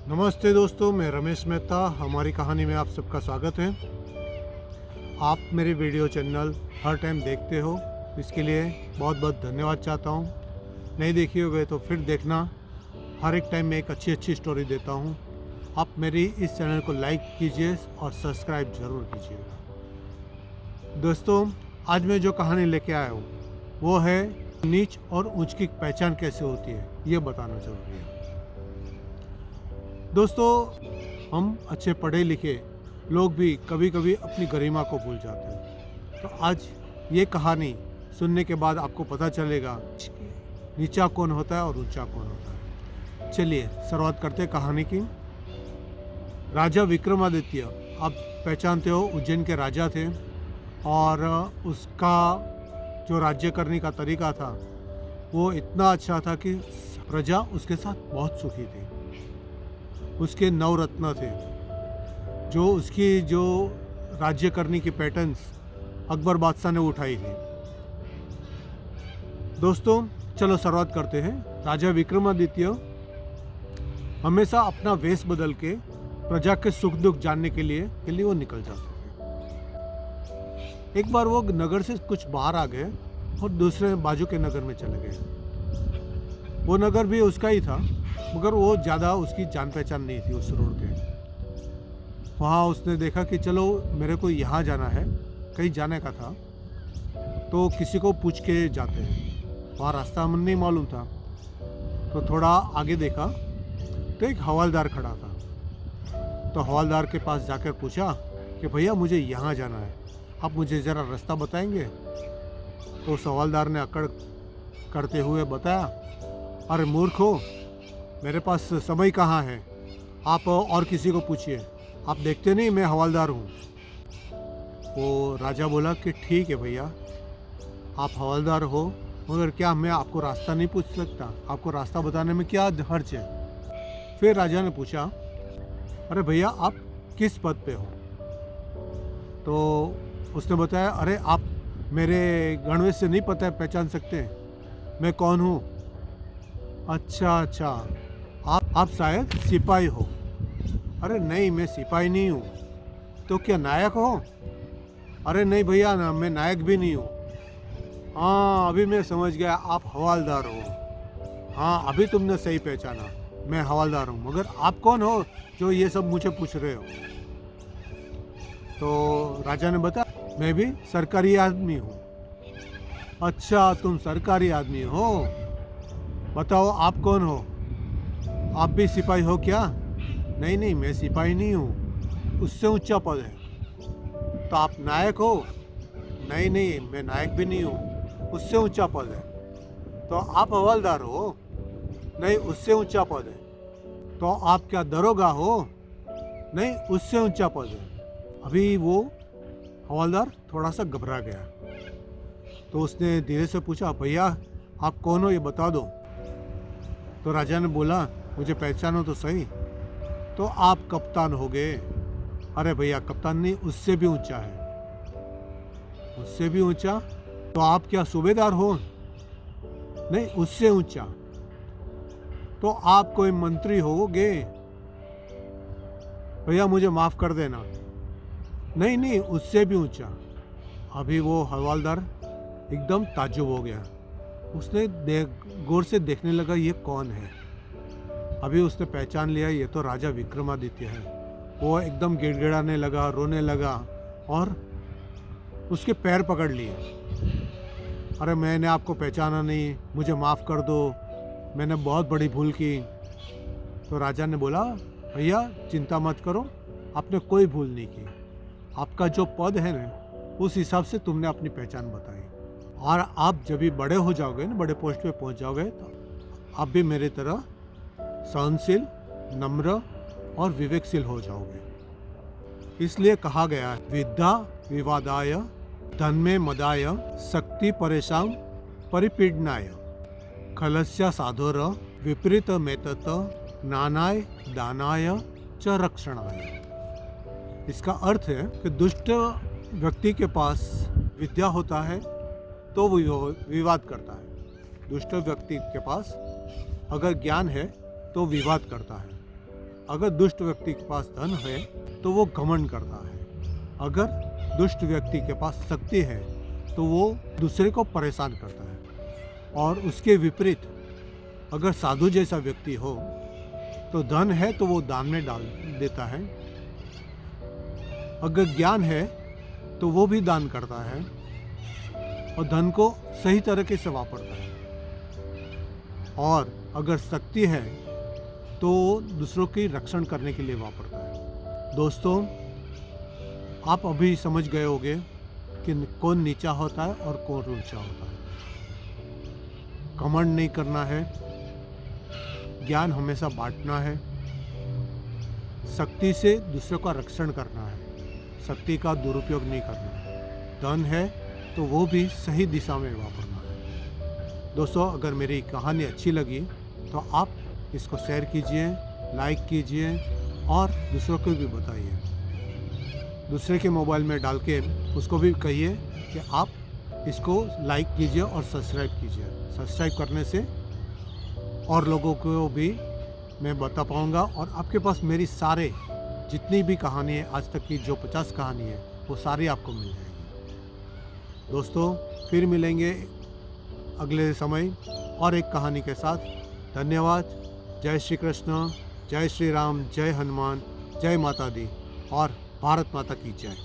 नमस्ते दोस्तों, मैं रमेश मेहता। हमारी कहानी में आप सबका स्वागत है। आप मेरे वीडियो चैनल हर टाइम देखते हो, इसके लिए बहुत बहुत धन्यवाद चाहता हूँ। नहीं देखी होगे तो फिर देखना। हर एक टाइम मैं एक अच्छी स्टोरी देता हूँ। आप मेरी इस चैनल को लाइक कीजिए और सब्सक्राइब ज़रूर कीजिएगा। दोस्तों, आज मैं जो कहानी लेके आया हूँ वो है नीच और ऊंच की पहचान कैसे होती है, ये बताना ज़रूरी है। दोस्तों, हम अच्छे पढ़े लिखे लोग भी कभी कभी अपनी गरिमा को भूल जाते हैं। तो आज ये कहानी सुनने के बाद आपको पता चलेगा नीचा कौन होता है और ऊंचा कौन होता है। चलिए शुरुआत करते हैं कहानी की। राजा विक्रमादित्य, आप पहचानते हो, उज्जैन के राजा थे और उसका जो राज्य करने का तरीका था वो इतना अच्छा था कि प्रजा उसके साथ बहुत सुखी थी। उसके नवरत्न थे जो उसकी जो राज्य करने की पैटर्न्स अकबर बादशाह ने उठाई थी। दोस्तों, चलो शुरुआत करते हैं। राजा विक्रमादित्य हमेशा अपना वेश बदल के प्रजा के सुख दुख जानने के लिए वो निकल जाते थे। एक बार वो नगर से कुछ बाहर आ गए और दूसरे बाजू के नगर में चले गए। वो नगर भी उसका ही था, मगर वो ज़्यादा उसकी जान पहचान नहीं थी उस रोड पे। वहाँ उसने देखा कि चलो मेरे को यहाँ जाना है, कहीं जाने का था, तो किसी को पूछ के जाते हैं। वहाँ रास्ता मन नहीं मालूम था, तो थोड़ा आगे देखा तो एक हवलदार खड़ा था। तो हवलदार के पास जाकर पूछा कि भैया मुझे यहाँ जाना है, आप मुझे ज़रा रास्ता बताएंगे? तो उस हवलदार ने अकड़ करते हुए बताया, अरे मूर्ख हो, मेरे पास समय कहाँ है, आप और किसी को पूछिए, आप देखते नहीं मैं हवलदार हूँ। वो राजा बोला कि ठीक है भैया, आप हवलदार हो, मगर क्या मैं आपको रास्ता नहीं पूछ सकता? आपको रास्ता बताने में क्या हर्ज है? फिर राजा ने पूछा, अरे भैया आप किस पद पे हो? तो उसने बताया, अरे आप मेरे गणवेश से नहीं पता है, पहचान सकते हैं मैं कौन हूँ? अच्छा, आप शायद सिपाही हो। अरे नहीं, मैं सिपाही नहीं हूँ। तो क्या नायक हो? अरे नहीं भैया, ना मैं नायक भी नहीं हूँ। हाँ, अभी मैं समझ गया, आप हवलदार हो। हाँ, अभी तुमने सही पहचाना, मैं हवलदार हूँ। मगर आप कौन हो जो ये सब मुझे पूछ रहे हो? तो राजा ने बताया, मैं भी सरकारी आदमी हूँ। अच्छा, तुम सरकारी आदमी हो, बताओ आप कौन हो? आप भी सिपाही हो क्या? नहीं, मैं सिपाही नहीं हूँ, उससे ऊंचा पद है। तो आप नायक हो? नहीं, मैं नायक भी नहीं हूँ, उससे ऊंचा पद है। तो आप हवलदार हो? नहीं, उससे ऊंचा पद है। तो आप क्या दरोगा हो? नहीं, उससे ऊंचा पद है। अभी वो हवलदार थोड़ा सा घबरा गया। तो उसने धीरे से पूछा, भैया आप कौन हो, ये बता दो। तो राजा ने बोला, मुझे पहचानो तो सही। तो आप कप्तान हो गए। अरे भैया, कप्तान नहीं, उससे भी ऊंचा है। उससे भी ऊंचा? तो आप क्या सूबेदार हो? नहीं, उससे ऊंचा। तो आप कोई मंत्री होगे? भैया मुझे माफ कर देना। नहीं, उससे भी ऊंचा। अभी वो हवलदार एकदम ताज्जुब हो गया। उसने गौर से देखने लगा, ये कौन है? अभी उसने पहचान लिया, ये तो राजा विक्रमादित्य है। वो एकदम गिड़गिड़ाने लगा, रोने लगा और उसके पैर पकड़ लिए। अरे मैंने आपको पहचाना नहीं, मुझे माफ़ कर दो, मैंने बहुत बड़ी भूल की। तो राजा ने बोला, भैया चिंता मत करो, आपने कोई भूल नहीं की। आपका जो पद है ना, उस हिसाब से तुमने अपनी पहचान बताई। और आप जब भी बड़े हो जाओगे ना, बड़े पोस्ट पे पहुंच जाओगे, तो आप भी मेरी तरह सहनशील, नम्र और विवेकशील हो जाओगे। इसलिए कहा गया है, विद्या विवादाय धन में मदाय शक्ति परेशान परिपीडनाय खलस्य साधोर विपरीत मेतत नानाय दानाय च रक्षणाय। इसका अर्थ है कि दुष्ट व्यक्ति के पास विद्या होता है तो वो विवाद करता है। दुष्ट व्यक्ति के पास अगर ज्ञान है तो विवाद करता है। अगर दुष्ट व्यक्ति के पास धन है तो वो घमंड करता है। अगर दुष्ट व्यक्ति के पास शक्ति है तो वो दूसरे को परेशान करता है। और उसके विपरीत अगर साधु जैसा व्यक्ति हो तो धन है तो वो दान में डाल देता है। अगर ज्ञान है तो वो भी दान करता है और धन को सही तरीके से वापरता है। और अगर शक्ति है तो दूसरों की रक्षण करने के लिए वापरता है। दोस्तों, आप अभी समझ गए होंगे कि कौन नीचा होता है और कौन ऊंचा होता है। घमंड नहीं करना है, ज्ञान हमेशा बांटना है, शक्ति से दूसरों का रक्षण करना है, शक्ति का दुरुपयोग नहीं करना है। धन है तो वो भी सही दिशा में वापरना है। दोस्तों, अगर मेरी कहानी अच्छी लगी तो आप इसको शेयर कीजिए, लाइक कीजिए और दूसरों को भी बताइए। दूसरे के मोबाइल में डाल के उसको भी कहिए कि आप इसको लाइक कीजिए और सब्सक्राइब कीजिए। सब्सक्राइब करने से और लोगों को भी मैं बता पाऊँगा और आपके पास मेरी सारे जितनी भी कहानी है आज तक की, जो 50 कहानी है, वो सारी आपको मिल जाएगी। दोस्तों, फिर मिलेंगे अगले समय और एक कहानी के साथ। धन्यवाद। जय श्री कृष्ण, जय श्री राम, जय हनुमान, जय माता दी और भारत माता की जय।